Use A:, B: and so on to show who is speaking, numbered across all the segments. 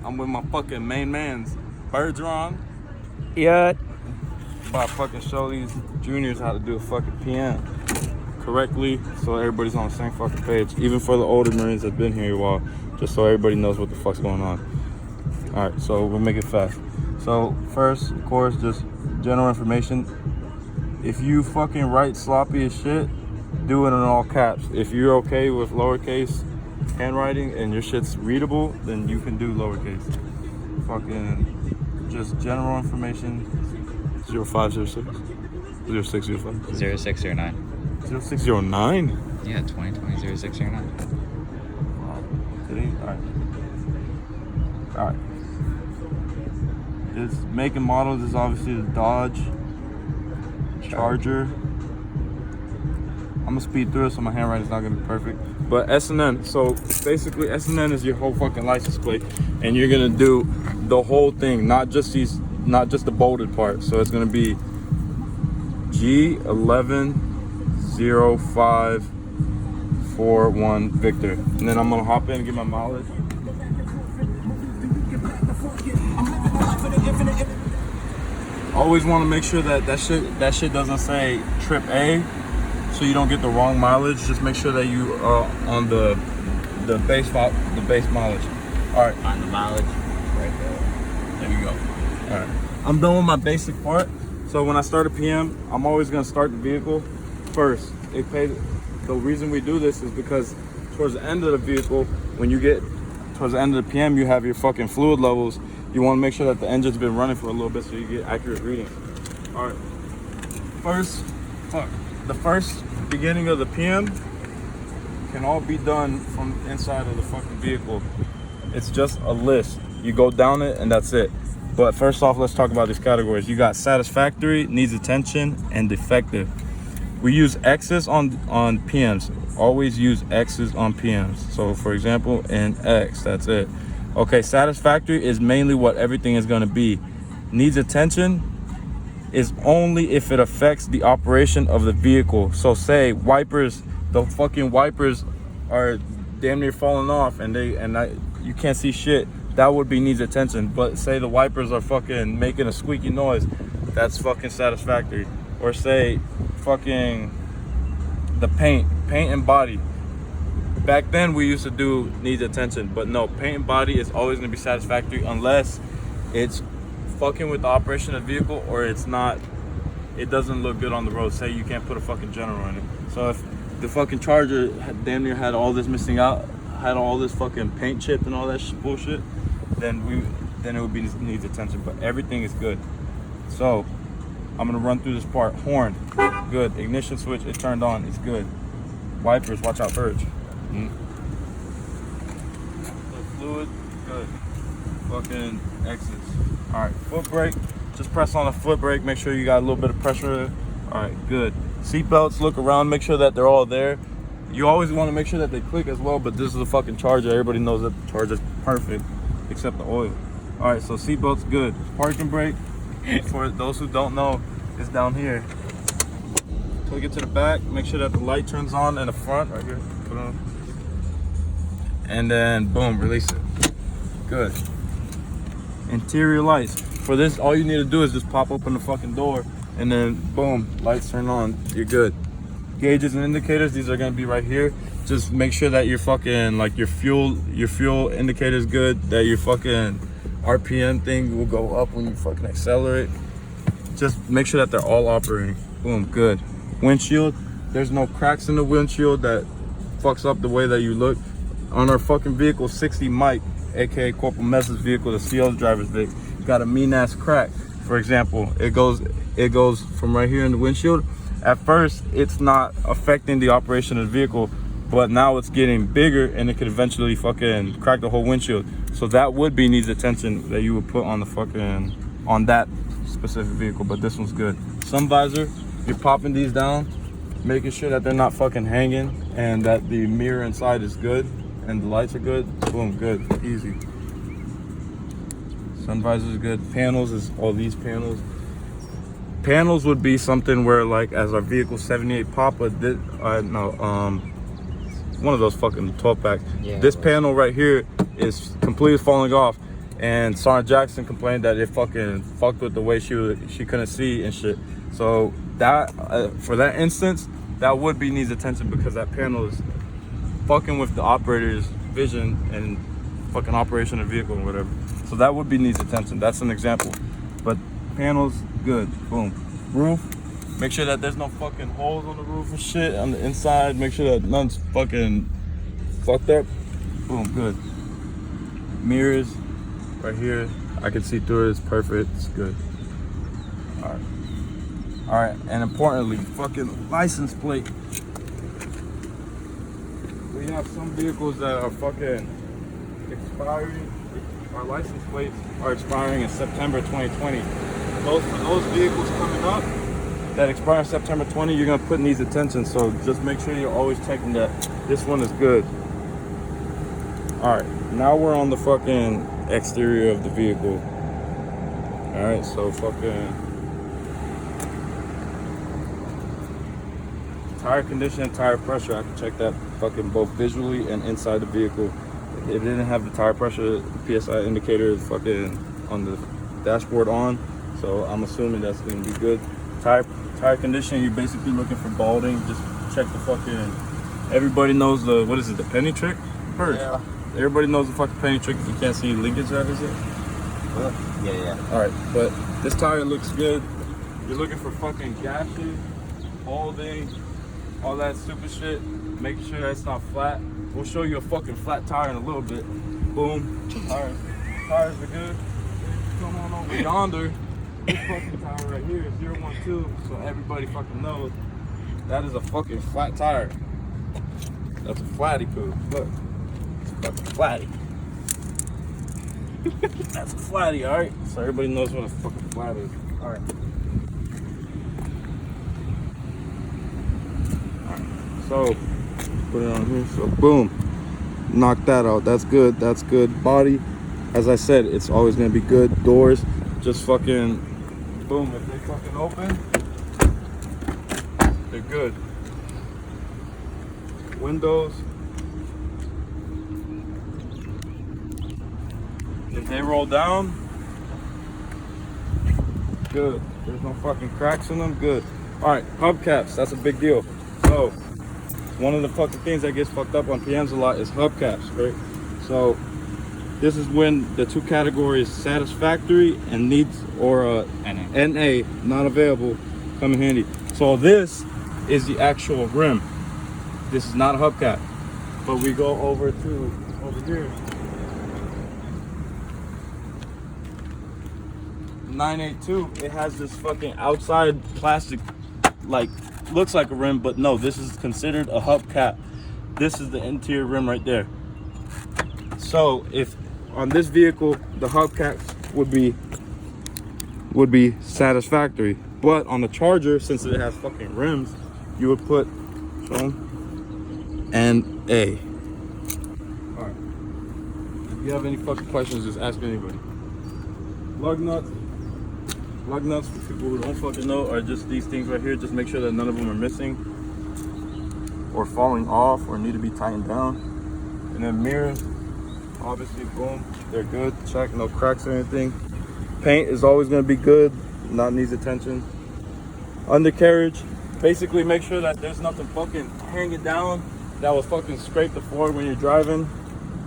A: I'm with my fucking main man's Bergeron.
B: Yeah.
A: About to fucking show these juniors how to do a fucking PM correctly, so everybody's on the same fucking page. Even for the older Marines that've been here a while, just so everybody knows what the fuck's going on. All right, so we'll make it fast. So first, of course, just general information. If you fucking write sloppy as shit, do it in all caps. If you're okay with lowercase handwriting and your shit's readable, then you can do lowercase. Fucking just general information. 0506 0605
B: 0609.
A: 0609.
B: Yeah, 2020 0609.
A: Today, all right. This make and model is obviously the Dodge Charger. I'm gonna speed through it, so my handwriting's not gonna be perfect. But SNN, so basically SNN is your whole fucking license plate, and you're gonna do the whole thing, not just the bolded part. So it's gonna be G110541 Victor, and then I'm gonna hop in and get my mileage. Always want to make sure that shit doesn't say trip A, so you don't get the wrong mileage. Just make sure that you are on the base mileage. All right.
B: On the mileage, right there.
A: There you go. All right. I'm done with my basic part. So when I start a PM, I'm always gonna start the vehicle first. The reason we do this is because towards the end of the vehicle, when you get towards the end of the PM, you have your fucking fluid levels. You want to make sure that the engine's been running for a little bit so you get accurate readings. All right. The first beginning of the PM can all be done from inside of the fucking vehicle. It's just a list. You go down it and that's it. But first off, let's talk about these categories. You got satisfactory, needs attention, and defective. We use X's on PMs. Always use X's on PMs. So for example, an X, that's it. Okay, satisfactory is mainly what everything is going to be. Needs attention is only if it affects the operation of the vehicle. So say wipers, the fucking wipers are damn near falling off and you can't see shit. That would be needs attention. But say the wipers are fucking making a squeaky noise, that's fucking satisfactory. Or say fucking the paint and body. Back then we used to do needs attention, but no, paint and body is always going to be satisfactory unless it's fucking with the operation of the vehicle or it doesn't look good on the road. Say you can't put a fucking general in it. So if the fucking Charger damn near had all this missing out, had all this fucking paint chipped and all that bullshit, then it would be needs attention, but everything is good. So I'm going to run through this part. Horn, good. Ignition switch, it turned on, it's good. Wipers, watch out, purge. The fluid, good. Fucking exits. All right, foot brake. Just press on the foot brake. Make sure you got a little bit of pressure. All right, good. Seat belts. Look around. Make sure that they're all there. You always want to make sure that they click as well. But this is a fucking Charger. Everybody knows that the Charger's perfect, except the oil. All right, so seat belts, good. Parking brake. For those who don't know, is down here. Click it to the back. Make sure that the light turns on in the front right here. Put it on. And then boom, release it. Good. Interior lights. For this, all you need to do is just pop open the fucking door and then boom, lights turn on. You're good. Gauges and indicators, these are gonna be right here. Just make sure that your fucking your fuel indicator is good, that your fucking RPM thing will go up when you fucking accelerate. Just make sure that they're all operating. Boom, good. Windshield, there's no cracks in the windshield that fucks up the way that you look. On our fucking vehicle, 60 Mike, aka Corporal Mess's vehicle, the CO's driver's Vic, got a mean ass crack. For example, it goes from right here in the windshield. At first, it's not affecting the operation of the vehicle, but now it's getting bigger and it could eventually fucking crack the whole windshield. So that would be needs attention that you would put on on that specific vehicle, but this one's good. Sun visor, you're popping these down, making sure that they're not fucking hanging and that the mirror inside is good and the lights are good. Boom, good, easy. Sun visor is good. Panels is all these panels. Panels would be something where as our vehicle 78 Papa did, one of those fucking 12 pack. Yeah, this panel right here is completely falling off. and Sarah Jackson complained that it fucking fucked with the way she couldn't see and shit. So that for that instance, that would be needs attention, because that panel is fucking with the operator's vision and fucking operation of the vehicle and whatever. So that would be needs attention. That's an example. But panels, good. Boom. Roof, make sure that there's no fucking holes on the roof and shit on the inside. Make sure that none's fucking fucked up. Boom, good. Mirrors right here, I can see through it. It's perfect. It's good. All right, and importantly, fucking license plate. We have some vehicles that are fucking expiring. Our license plates are expiring in September 2020. For those vehicles coming up that expire in September 20, you're gonna put needs attention. So just make sure you're always checking that this one is good. All right, now we're on the fucking exterior of the vehicle. All right, so fucking tire condition and tire pressure. I can check that fucking both visually and inside the vehicle. If it didn't have the tire pressure PSI indicator fucking on the dashboard on, so I'm assuming that's gonna be good. Tire condition, you're basically looking for balding. Just check the fucking. Everybody knows the, what is it, the penny trick?
B: Yeah.
A: Everybody knows the fucking penny trick if you can't see linkage out, is it?
B: Yeah.
A: All right, but this tire looks good. You're looking for fucking gashes, balding, all that stupid shit. Make sure that's not flat. We'll show you a fucking flat tire in a little bit. Boom. Tires are good. Come on over yonder. This fucking tire right here is 012, so everybody fucking knows that is a fucking flat tire. That's a flatty poo. Look. That's a flatty. That's a flatty, alright? So everybody knows what a fucking flat is. Alright. So put it on here. So boom. Knock that out. That's good. That's good. Body, as I said, it's always gonna be good. Doors, just fucking boom. If they fucking open, they're good. Windows, if they roll down, good. There's no fucking cracks in them, good. Alright, hubcaps, that's a big deal. So one of the fucking things that gets fucked up on PMs a lot is hubcaps, right? So this is when the two categories, satisfactory and needs, or NA, not available, come in handy. So this is the actual rim. This is not a hubcap. But we go over here. 982, it has this fucking outside plastic, like, looks like a rim, but no, this is considered a hubcap. This is the interior rim right there. So if on this vehicle the hubcaps would be satisfactory, but on the Charger, since it has fucking rims, you would put NA. All right, if you have any fucking questions, just ask anybody. Lug nuts for people who don't fucking know are just these things right here. Just make sure that none of them are missing or falling off or need to be tightened down. And then mirrors, obviously, boom, they're good. Check, no cracks or anything. Paint is always gonna be good, not needs attention. Undercarriage, basically make sure that there's nothing fucking hanging down that will fucking scrape the floor when you're driving.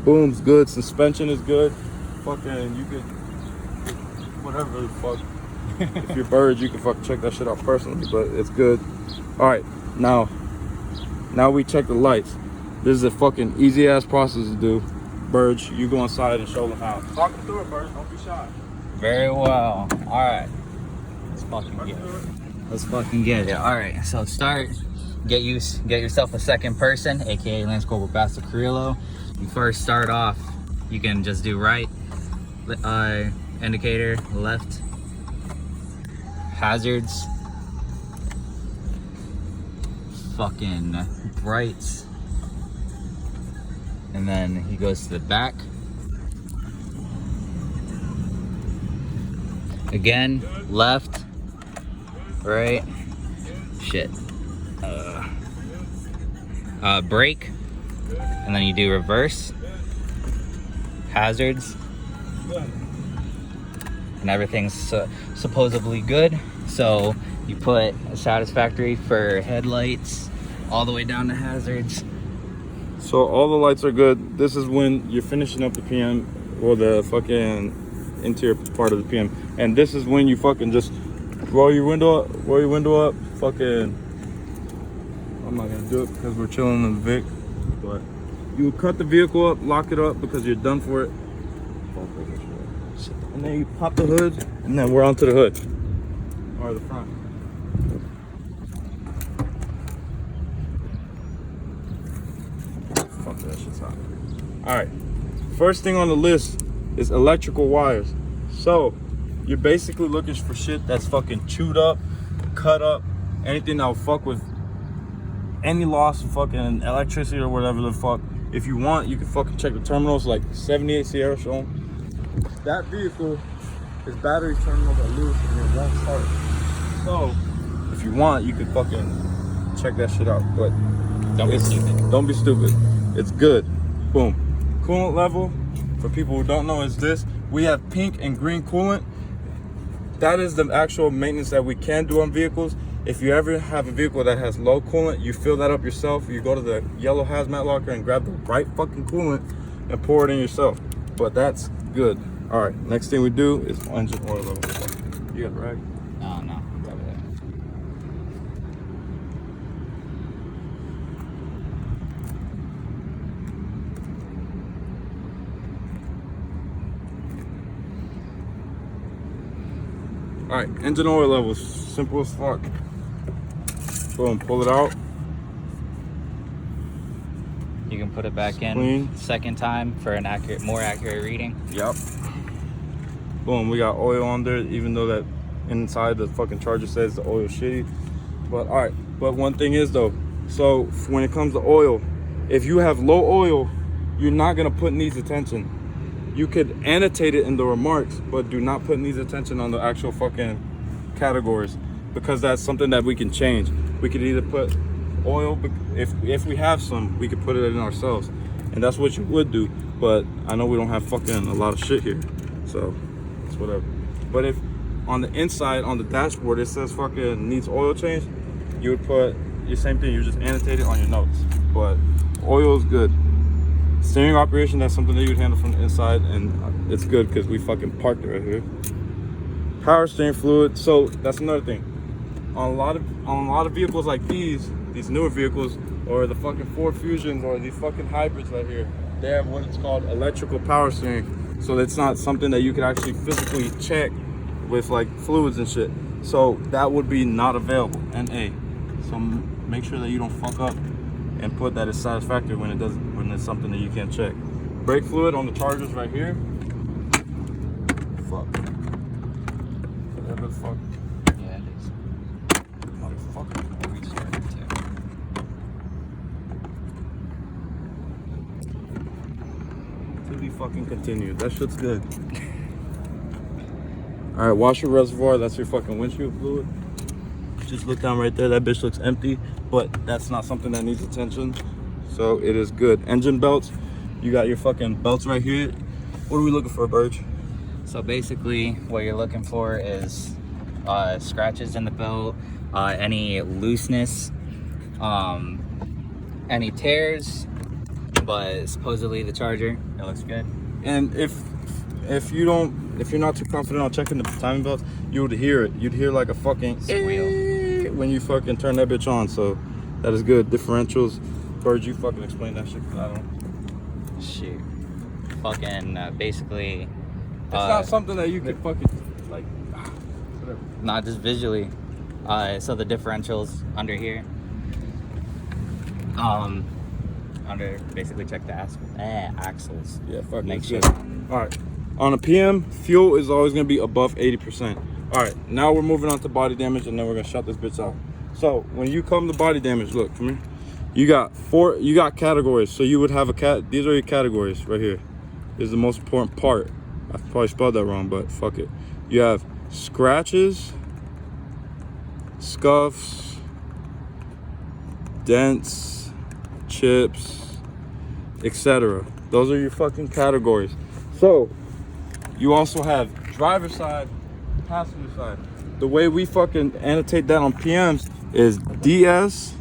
A: Boom's good. Suspension is good. Fucking, you could, whatever the fuck. If you're birds, you can fucking check that shit out personally, but it's good. All right, now we check the lights. This is a fucking easy ass process to do. Burge, you go inside and show them how. Talk them through it, Burge. Don't be shy.
B: Very well. All right. Let's fucking get it. Let's fucking get it. All right. So start. Get yourself a second person, aka Lance Corporal Basso Carrillo. You first start off. You can just do right indicator, left. Hazards, fucking brights, and then he goes to the back again, left, right, shit, brake, and then you do reverse, hazards,
A: Good.
B: And everything's supposedly good. So you put satisfactory for headlights all the way down to hazards.
A: So all the lights are good. This is when you're finishing up the PM or the fucking interior part of the PM. And this is when you fucking just roll your window up, fucking, I'm not gonna do it because we're chilling in the Vic, but you cut the vehicle up, lock it up because you're done for it. And then you pop the hood, and then we're onto the hood. Or the front. Fuck that shit's hot. Alright. First thing on the list is electrical wires. So you're basically looking for shit that's fucking chewed up, cut up, anything that will fuck with any loss of fucking electricity or whatever the fuck. If you want, you can fucking check the terminals like 78 Sierra shown. That vehicle is battery terminals are loose and it won't start. So if you want, you can fucking check that shit out. But
B: Don't be stupid.
A: don't be stupid. It's good. Boom. Coolant level, for people who don't know, is this. We have pink and green coolant. That is the actual maintenance that we can do on vehicles. If you ever have a vehicle that has low coolant, you fill that up yourself. You go to the yellow hazmat locker and grab the right fucking coolant and pour it in yourself. But that's good. All right, next thing we do is engine oil level. You got it right?
B: No. Over there.
A: All right, engine oil levels, simple as fuck. Boom, pull it out.
B: You can put it back in
A: Clean.
B: second time for an more accurate reading.
A: Yep. Boom, we got oil on there, even though that inside the fucking charger says the oil shitty. But all right, but one thing is though, so when it comes to oil, if you have low oil, you're not gonna put needs attention. You could annotate it in the remarks, but do not put needs attention on the actual fucking categories, because that's something that we can change. We could either put oil, if we have some, we could put it in ourselves, and that's what you would do. But I know we don't have fucking a lot of shit here, so it's whatever. But if on the inside on the dashboard it says fucking needs oil change, you would put the same thing. You just annotate it on your notes. But oil is good. Steering operation, that's something that you would handle from the inside, and it's good because we fucking parked it right here. Power steering fluid, so that's another thing. On a lot of vehicles like these newer vehicles, or the fucking Ford Fusions, or these fucking hybrids right here, they have what it's called electrical power steering. So it's not something that you can actually physically check with like fluids and shit. So that would be not available, NA. So make sure that you don't fuck up and put that as satisfactory when it's something that you can't check. Brake fluid on the Chargers right here. Fuck. Whatever the fuck.
B: Yeah, it is.
A: Motherfucker.
B: I'll restart it too.
A: To be fucking continued. That shit's good. All right, washer reservoir. That's your fucking windshield fluid. Just look down right there. That bitch looks empty, but that's not something that needs attention. So it is good. Engine belts. You got your fucking belts right here. What are we looking for, Burge?
B: So basically what you're looking for is scratches in the belt, any looseness, any tears, but supposedly the Charger, it looks good.
A: And if you're not too confident on checking the timing belts, you would hear it. You'd hear like a fucking
B: Squeal.
A: when you fucking turn that bitch on. So that is good. Differentials. Bird, you fucking explain that shit, 'cause I don't.
B: Shoot. Fucking basically.
A: It's not something that you could fucking like. Whatever.
B: Not just visually. So the differentials under here. Under basically check the axles.
A: Yeah, fuck.
B: Make
A: Make
B: sure.
A: sure. All right. On a PM, fuel is always gonna be above 80%. All right. Now we're moving on to body damage, and then we're gonna shut this bitch out. So when you come to body damage, look, come here. You got categories. So you would have these are your categories right here. This is the most important part. I probably spelled that wrong, but fuck it. You have scratches, scuffs, dents, chips, etc. Those are your fucking categories. So You also have driver side, passenger side. The way we fucking annotate that on PMs is DS/PS,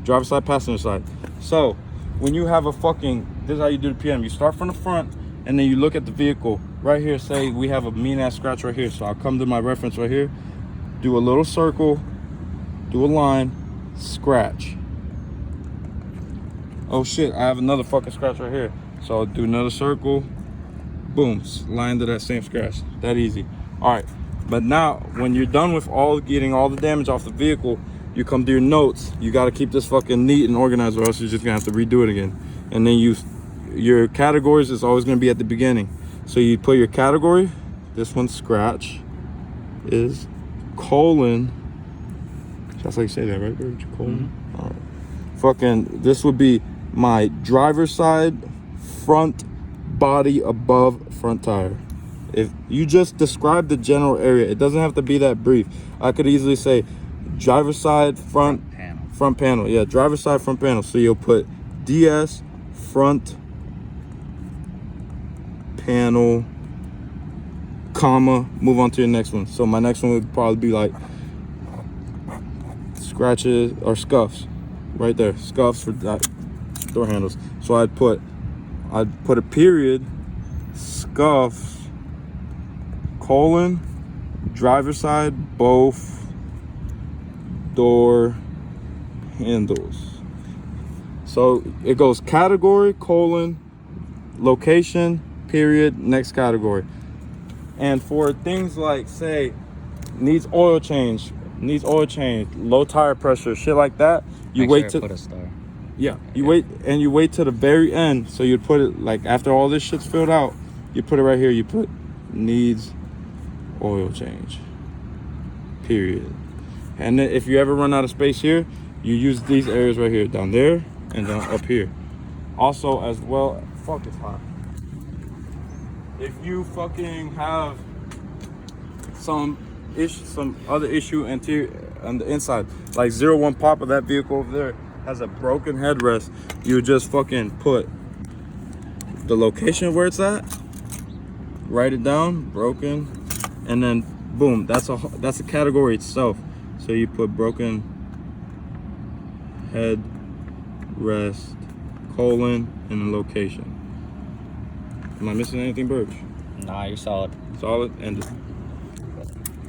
A: driver side, passenger side. So when you have a fucking, this is how you do the PM. You start from the front and then you look at the vehicle. Right here, say we have a mean ass scratch right here. So I'll come to my reference right here, do a little circle, do a line, scratch. Oh shit, I have another fucking scratch right here. So I'll do another circle, boom, line to that same scratch. That easy. All right, but now when you're done with getting all the damage off the vehicle, you come to your notes. You got to keep this fucking neat and organized, or else you're just gonna have to redo it again. And then your categories is always gonna be at the beginning. So you put your category, this one scratch is colon. That's how you say that, right? Colon.
B: Mm-hmm.
A: All right. Fucking, this would be my driver's side, front body above front tire. If you just describe the general area, it doesn't have to be that brief. I could easily say driver's side, front panel. Yeah, driver's side, front panel. So you'll put DS front panel, comma, move on to your next one. So my next one would probably be like scratches or scuffs right there, scuffs for that door handles. So I'd put a period, scuffs, colon, driver's side, both door handles. So it goes category, colon, location, period, next category. And for things like, say, needs oil change, low tire pressure, shit like that, you wait to
B: put a star.
A: Yeah, you wait to the very end. So you'd put it like after all this shit's filled out, you put it right here. You put needs oil change, period. And then if you ever run out of space here, you use these areas right here, down there and down up here. Also, as well, fuck, it's hot. If you fucking have some other issue interior on the inside, like 01 pop of that vehicle over there has a broken headrest, you just fucking put the location where it's at, write it down, broken, and then boom, that's a category itself. So you put broken headrest, colon, and the location. Am I missing anything, Burge?
B: Nah, you're solid.
A: Solid, ended.